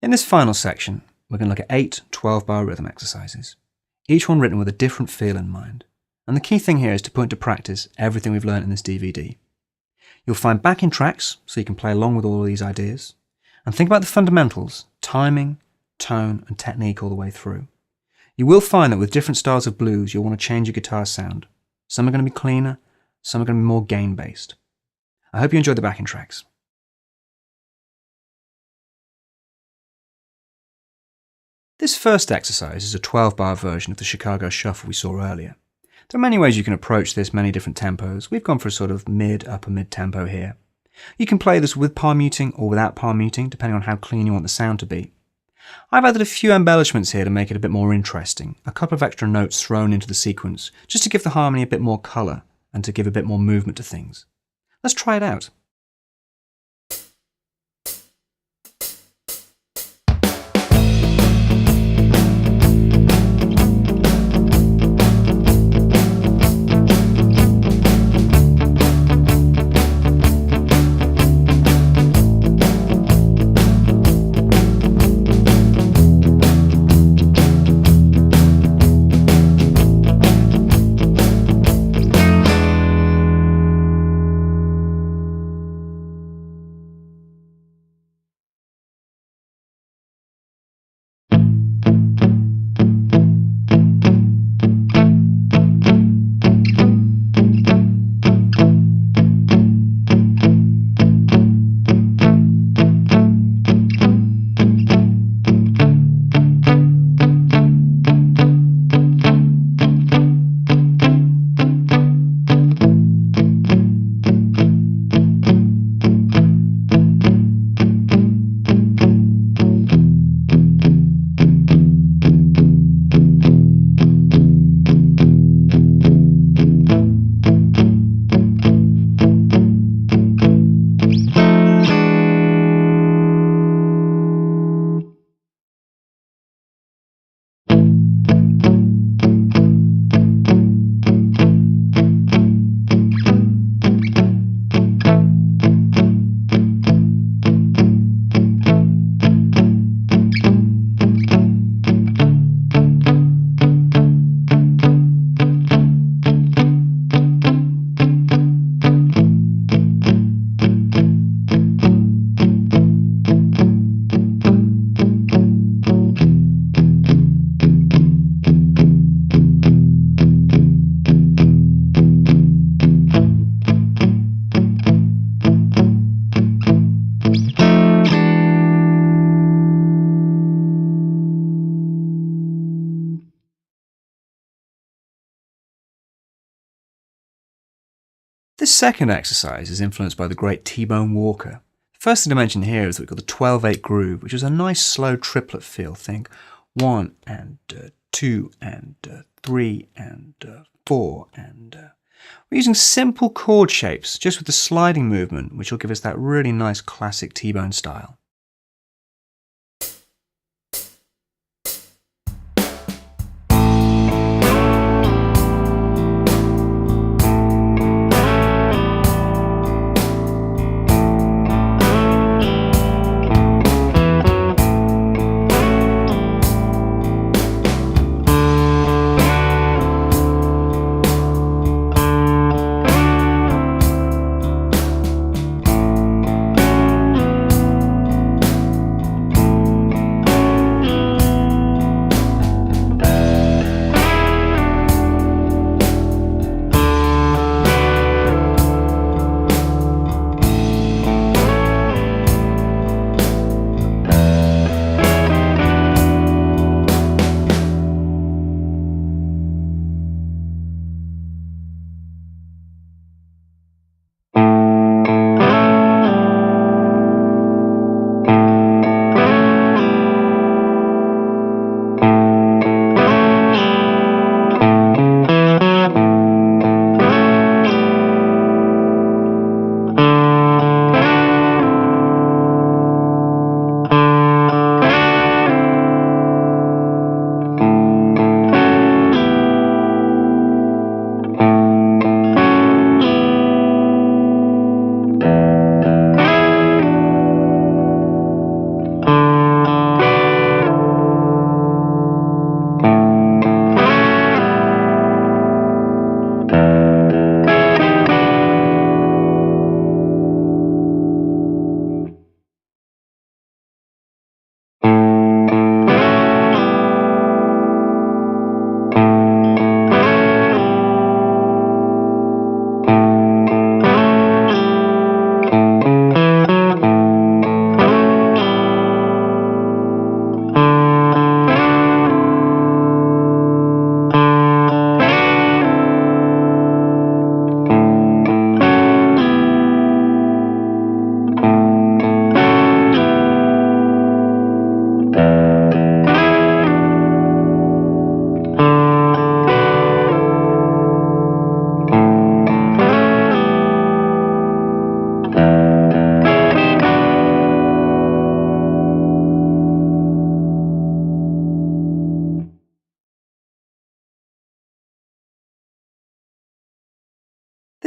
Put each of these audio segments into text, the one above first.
In this final section, we're going to look at 8 12-bar rhythm exercises, each one written with a different feel in mind. And the key thing here is to put into practice everything we've learned in this DVD. You'll find backing tracks so you can play along with all of these ideas, and think about the fundamentals, timing, tone, and technique all the way through. You will find that with different styles of blues, you'll want to change your guitar sound. Some are going to be cleaner, some are going to be more gain-based. I hope you enjoyed the backing tracks. This first exercise is a 12-bar version of the Chicago Shuffle we saw earlier. There are many ways you can approach this, many different tempos. We've gone for a sort of upper mid tempo here. You can play this with palm muting or without palm muting, depending on how clean you want the sound to be. I've added a few embellishments here to make it a bit more interesting, a couple of extra notes thrown into the sequence, just to give the harmony a bit more colour and to give a bit more movement to things. Let's try it out. This second exercise is influenced by the great T-Bone Walker. The first thing to mention here is that we've got the 12/8 groove, which is a nice slow triplet feel. Think 1 and 2 and 3 and 4 and... We're using simple chord shapes, just with the sliding movement, which will give us that really nice classic T-Bone style.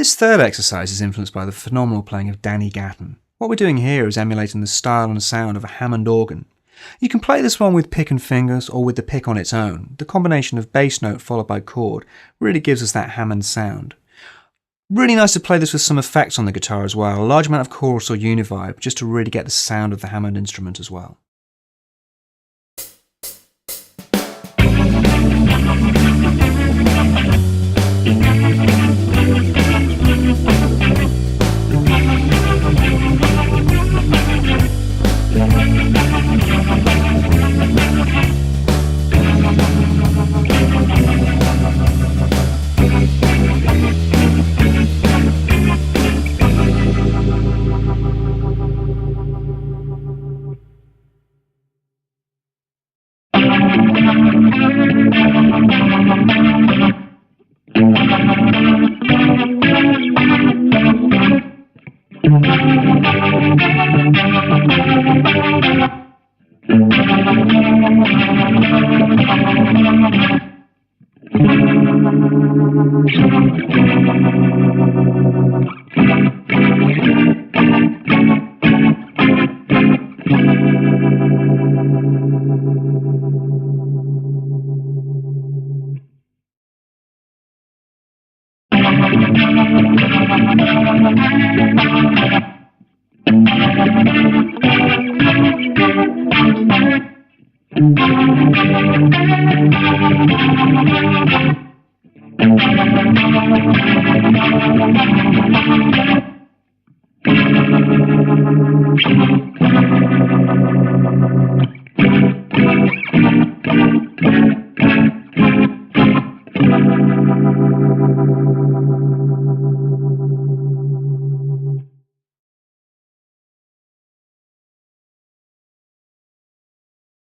This third exercise is influenced by the phenomenal playing of Danny Gatton. What we're doing here is emulating the style and sound of a Hammond organ. You can play this one with pick and fingers or with the pick on its own. The combination of bass note followed by chord really gives us that Hammond sound. Really nice to play this with some effects on the guitar as well, a large amount of chorus or univibe, just to really get the sound of the Hammond instrument as well.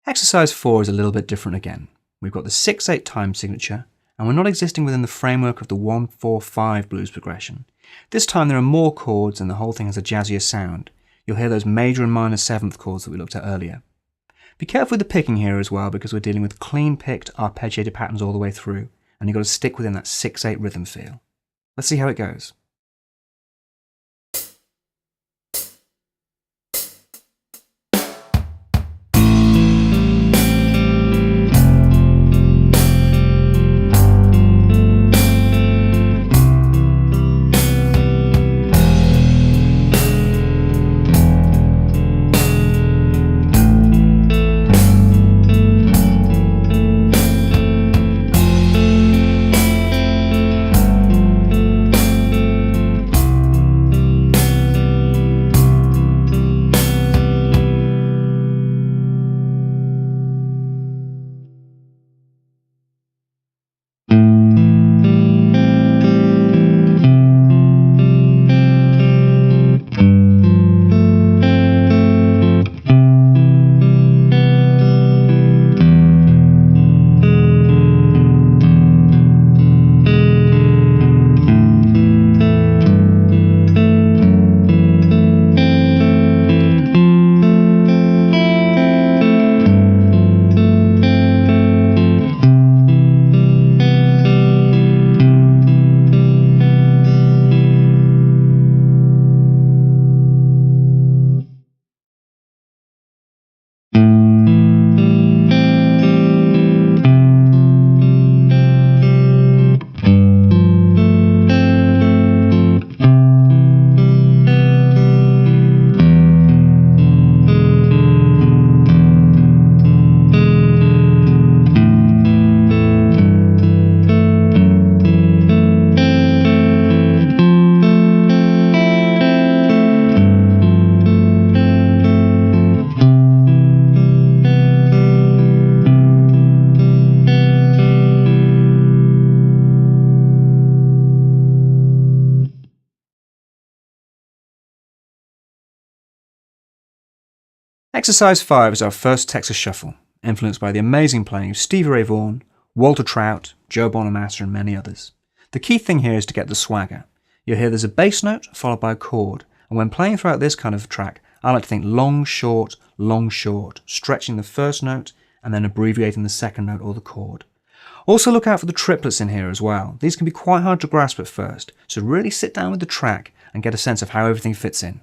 Exercise 4 is a little bit different again. We've got the 6/8 time signature, and we're not existing within the framework of the 1/4/5 blues progression. This time there are more chords and the whole thing has a jazzier sound. You'll hear those major and minor 7th chords that we looked at earlier. Be careful with the picking here as well, because we're dealing with clean picked arpeggiated patterns all the way through, and you've got to stick within that 6/8 rhythm feel. Let's see how it goes. Exercise 5 is our first Texas Shuffle, influenced by the amazing playing of Stevie Ray Vaughan, Walter Trout, Joe Bonamassa and many others. The key thing here is to get the swagger. You'll hear there's a bass note followed by a chord, and when playing throughout this kind of track, I like to think long, short, stretching the first note and then abbreviating the second note or the chord. Also look out for the triplets in here as well. These can be quite hard to grasp at first, so really sit down with the track and get a sense of how everything fits in.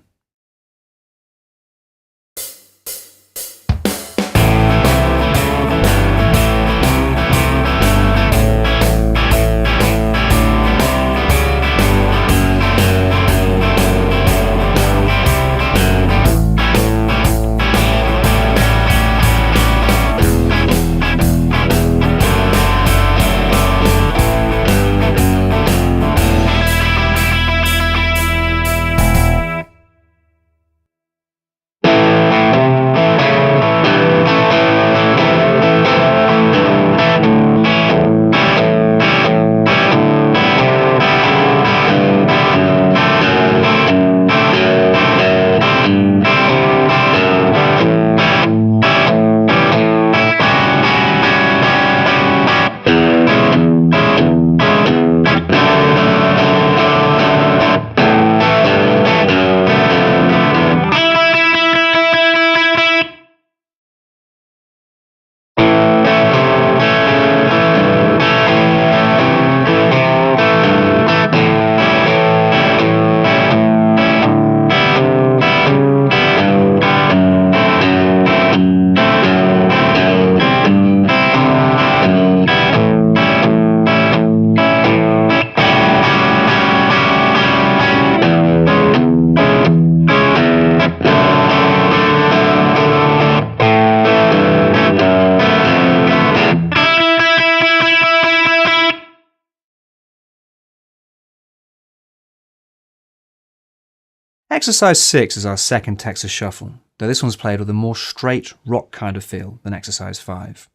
Exercise 6 is our second Texas Shuffle, though this one's played with a more straight rock kind of feel than Exercise 5.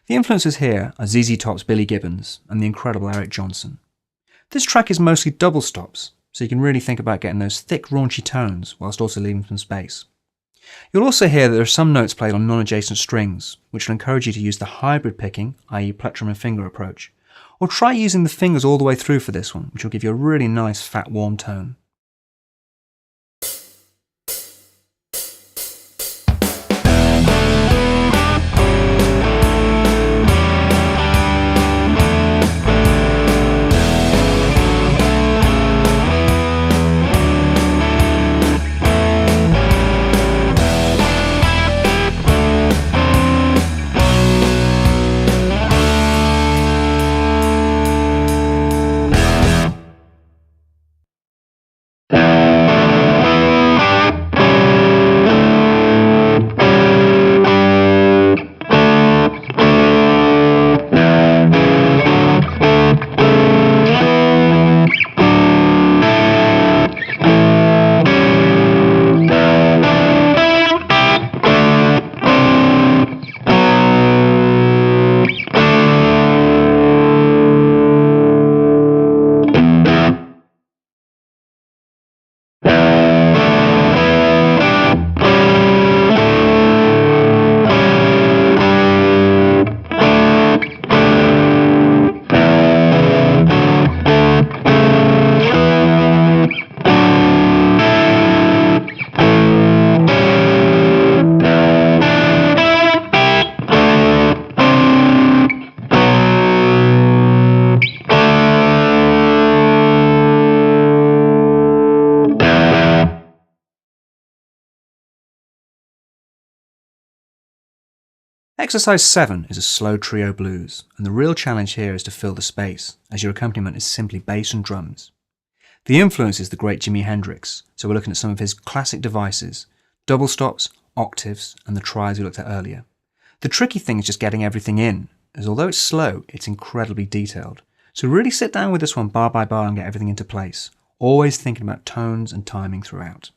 The influences here are ZZ Top's Billy Gibbons and the incredible Eric Johnson. This track is mostly double stops, so you can really think about getting those thick, raunchy tones whilst also leaving some space. You'll also hear that there are some notes played on non-adjacent strings, which will encourage you to use the hybrid picking, i.e. plectrum and finger approach, or try using the fingers all the way through for this one, which will give you a really nice, fat, warm tone. Exercise 7 is a slow trio blues, and the real challenge here is to fill the space, as your accompaniment is simply bass and drums. The influence is the great Jimi Hendrix, so we're looking at some of his classic devices, double stops, octaves, and the triads we looked at earlier. The tricky thing is just getting everything in, as although it's slow, it's incredibly detailed. So really sit down with this one bar by bar and get everything into place, always thinking about tones and timing throughout.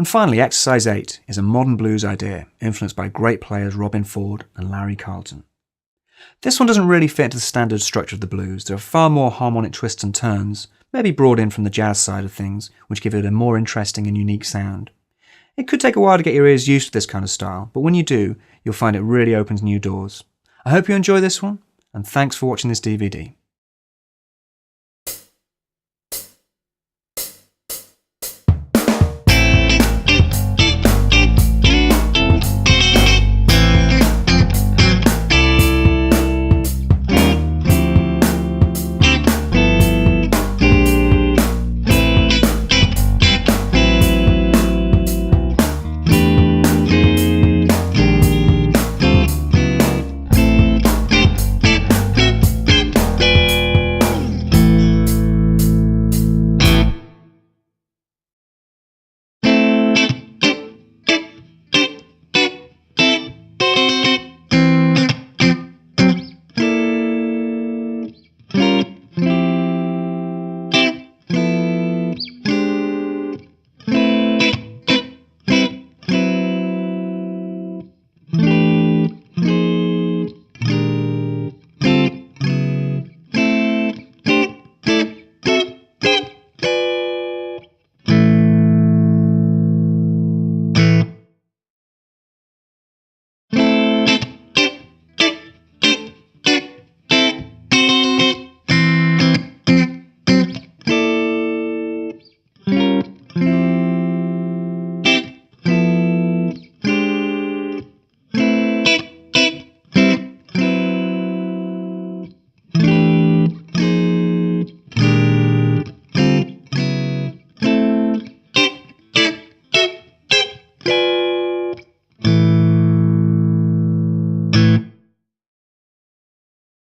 And finally, exercise 8 is a modern blues idea influenced by great players Robin Ford and Larry Carlton. This one doesn't really fit into the standard structure of the blues. There are far more harmonic twists and turns, maybe brought in from the jazz side of things, which give it a more interesting and unique sound. It could take a while to get your ears used to this kind of style, but when you do, you'll find it really opens new doors. I hope you enjoy this one, and thanks for watching this DVD.